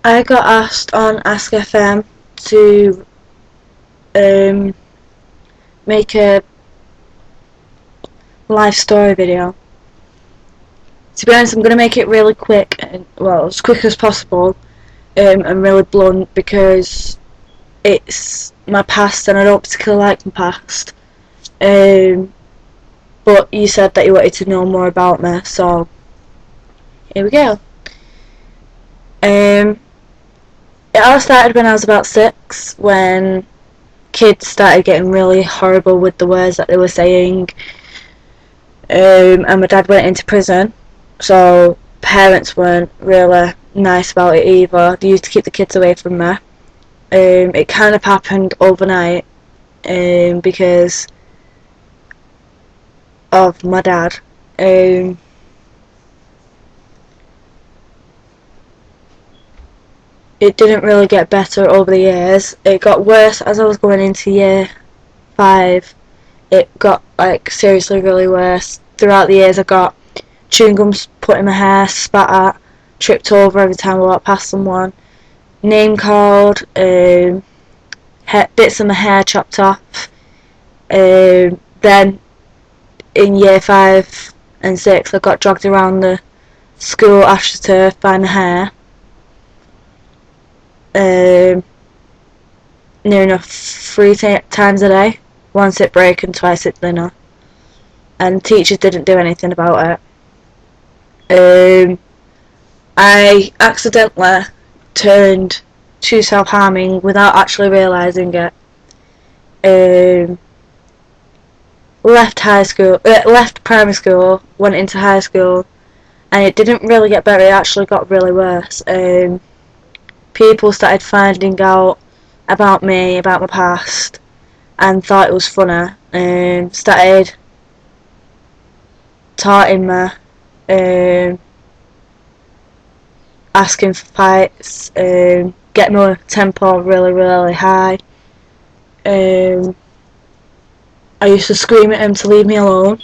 I got asked on Ask FM to make a life story video. To be honest, I'm going to make it really quick, well, as quick as possible, and really blunt, because it's my past and I don't particularly like my past. But you said that you wanted to know more about me, so here we go. It all started when I was about 6, when kids started getting really horrible with the words that they were saying, and my dad went into prison, so parents weren't really nice about it either. They used to keep the kids away from me. It kind of happened overnight, because of my dad. It didn't really get better over the years. It got worse as I was going into year 5. It got seriously really worse. Throughout the years I got chewing gums put in my hair, spat at, tripped over every time I walked past someone, name called, bits of my hair chopped off. Then in year 5 and 6 I got dragged around the school AstroTurf by my hair. Near enough 3 times a day, once at break and twice at dinner, and teachers didn't do anything about it. I accidentally turned to self-harming without actually realising it. Left primary school, went into high school, and it didn't really get better, it actually got really worse. People started finding out about me, about my past, and thought it was funny. Started taunting me, asking for fights, getting my temper really, really high. I used to scream at him to leave me alone,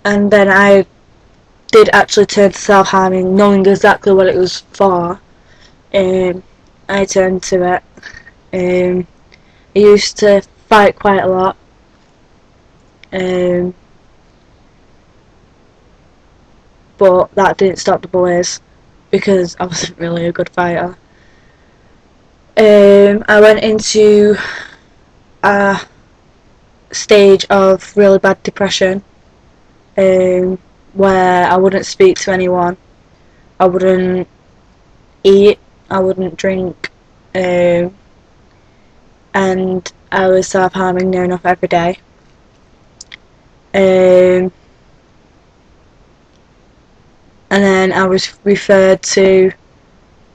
and then I did actually turn to self-harming, knowing exactly what it was for. I turned to it. I used to fight quite a lot. But that didn't stop the bullies, because I wasn't really a good fighter. I went into a stage of really bad depression, where I wouldn't speak to anyone, I wouldn't eat, I wouldn't drink, and I was self-harming near enough every day. And then I was referred to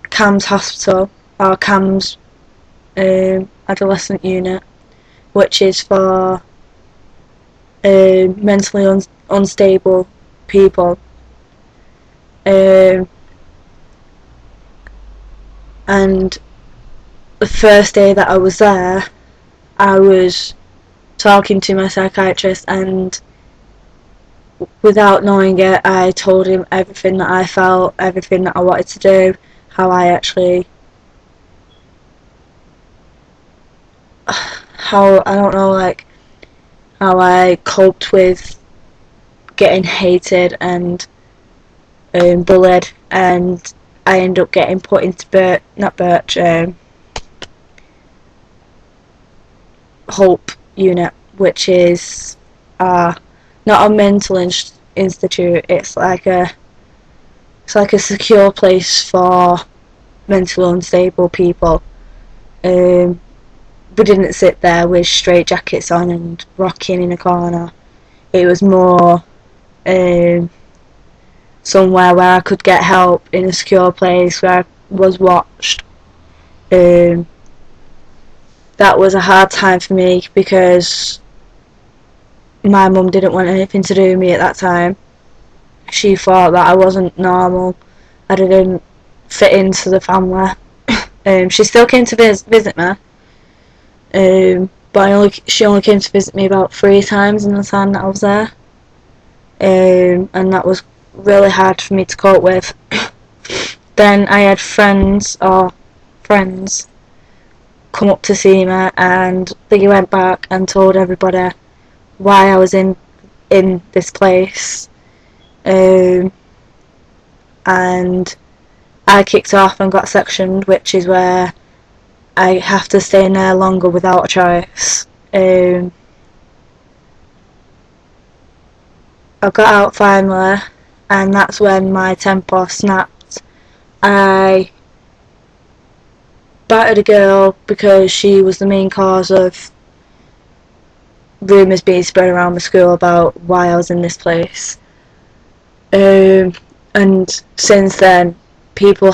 CAMHS Hospital, or CAMHS Adolescent Unit, which is for mentally unstable people. And the first day that I was there, I was talking to my psychiatrist, and without knowing it, I told him everything that I felt, everything that I wanted to do, how I actually, how I coped with getting hated and bullied, and I ended up getting put into Hope unit, which is not a mental institute. It's like a secure place for mentally unstable people. We didn't sit there with straight jackets on and rocking in a corner. It was more somewhere where I could get help, in a secure place where I was watched. That was a hard time for me, because my mum didn't want anything to do with me at that time. She thought that I wasn't normal, I didn't fit into the family. She still came to visit me, but she only came to visit me about 3 times in the time that I was there, and that was really hard for me to cope with. Then I had friends come up to see me, and they went back and told everybody why I was in this place. And I kicked off and got sectioned, which is where I have to stay in there longer without a choice. I got out finally, and that's when my temper snapped. I battered a girl because she was the main cause of rumours being spread around the school about why I was in this place. And since then, people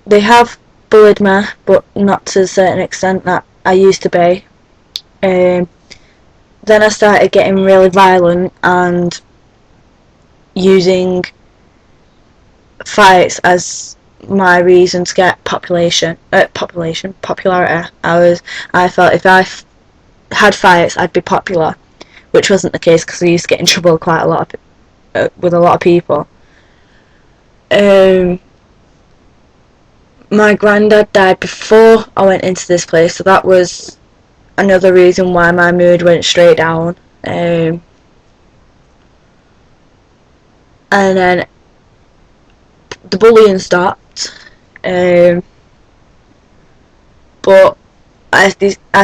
they have bullied me, but not to a certain extent that I used to be. Then I started getting really violent and using fights as my reason to get popularity. I felt if I had fights, I'd be popular, which wasn't the case because I used to get in trouble quite a lot with a lot of people. My granddad died before I went into this place, so that was another reason why my mood went straight down. And then the bullying stopped, but I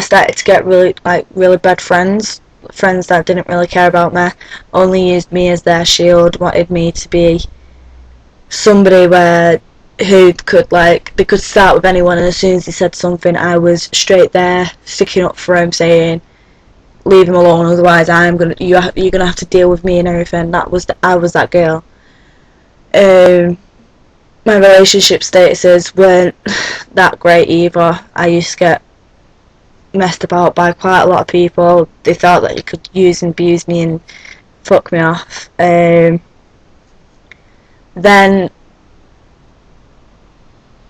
started to get really bad friends that didn't really care about me, only used me as their shield, wanted me to be somebody who could they could start with anyone, and as soon as he said something, I was straight there sticking up for him, saying leave him alone, otherwise you're gonna have to deal with me and everything. I was that girl. My relationship statuses weren't that great either. I used to get messed about by quite a lot of people. They thought that you could use and abuse me and fuck me off. Then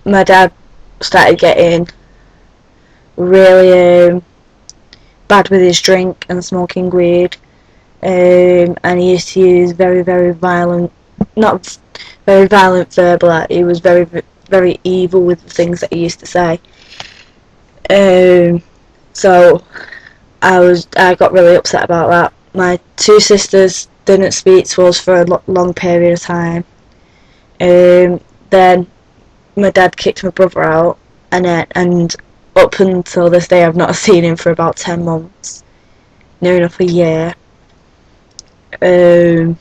my dad started getting really bad with his drink and smoking weed, and he used to use very violent, not very violent verbal. He was very evil with the things that he used to say. So I got really upset about that. My two sisters didn't speak to us for a long period of time. Then my dad kicked my brother out, and up until this day I've not seen him for about 10 months, near enough a year. And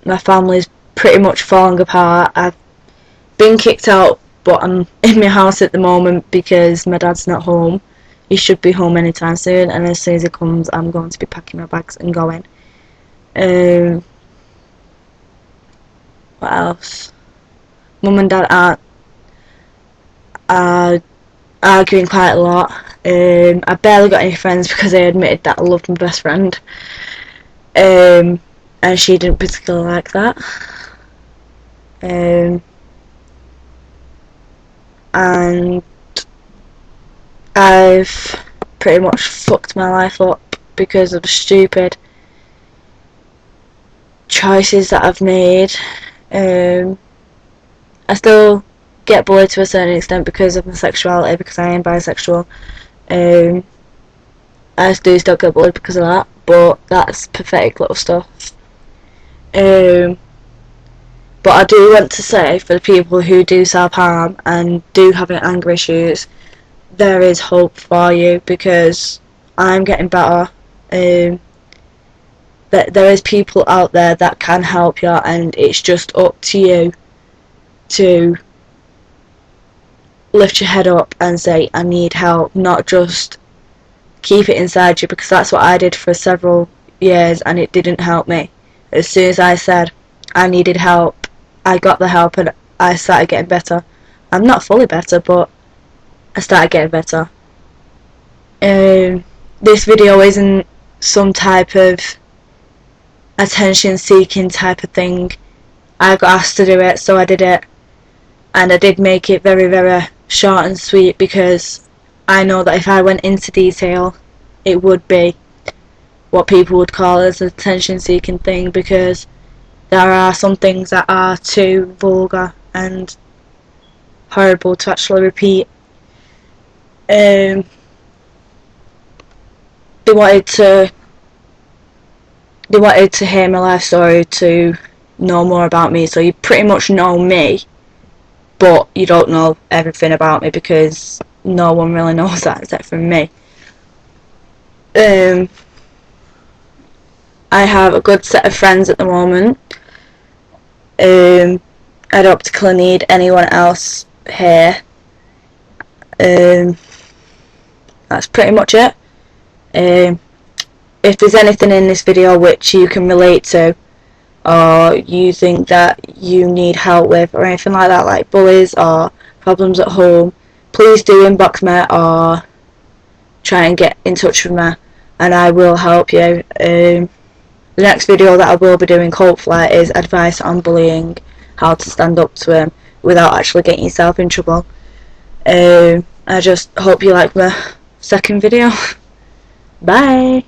my family's pretty much falling apart. I've been kicked out, but I'm in my house at the moment because my dad's not home. He should be home anytime soon, and as soon as he comes, I'm going to be packing my bags and going. What else? Mum and Dad are arguing quite a lot. I barely got any friends because I admitted that I loved my best friend. And she didn't particularly like that. And I've pretty much fucked my life up because of the stupid choices that I've made. I still get bullied to a certain extent because of my sexuality, because I am bisexual. I do still get bullied because of that, but that's pathetic little stuff. But I do want to say, for the people who do self-harm and do have anger issues, there is hope for you, because I'm getting better. That there is people out there that can help you, and it's just up to you to lift your head up and say I need help, not just keep it inside you, because that's what I did for several years and it didn't help me. As soon as I said I needed help, I got the help and I started getting better. I'm not fully better, but I started getting better. This video isn't some type of attention seeking type of thing. I got asked to do it, so I did it, and I did make it very short and sweet, because I know that if I went into detail it would be what people would call as an attention seeking thing, because there are some things that are too vulgar and horrible to actually repeat. They wanted to hear my life story, to know more about me. So you pretty much know me, but you don't know everything about me, because no one really knows that except for me. I have a good set of friends at the moment. I don't particularly need anyone else here. That's pretty much it. If there's anything in this video which you can relate to, or you think that you need help with, or anything like that, like bullies or problems at home, please do inbox me or try and get in touch with me, and I will help you. The next video that I will be doing, hopefully, is advice on bullying, how to stand up to him without actually getting yourself in trouble. I just hope you like my second video. Bye.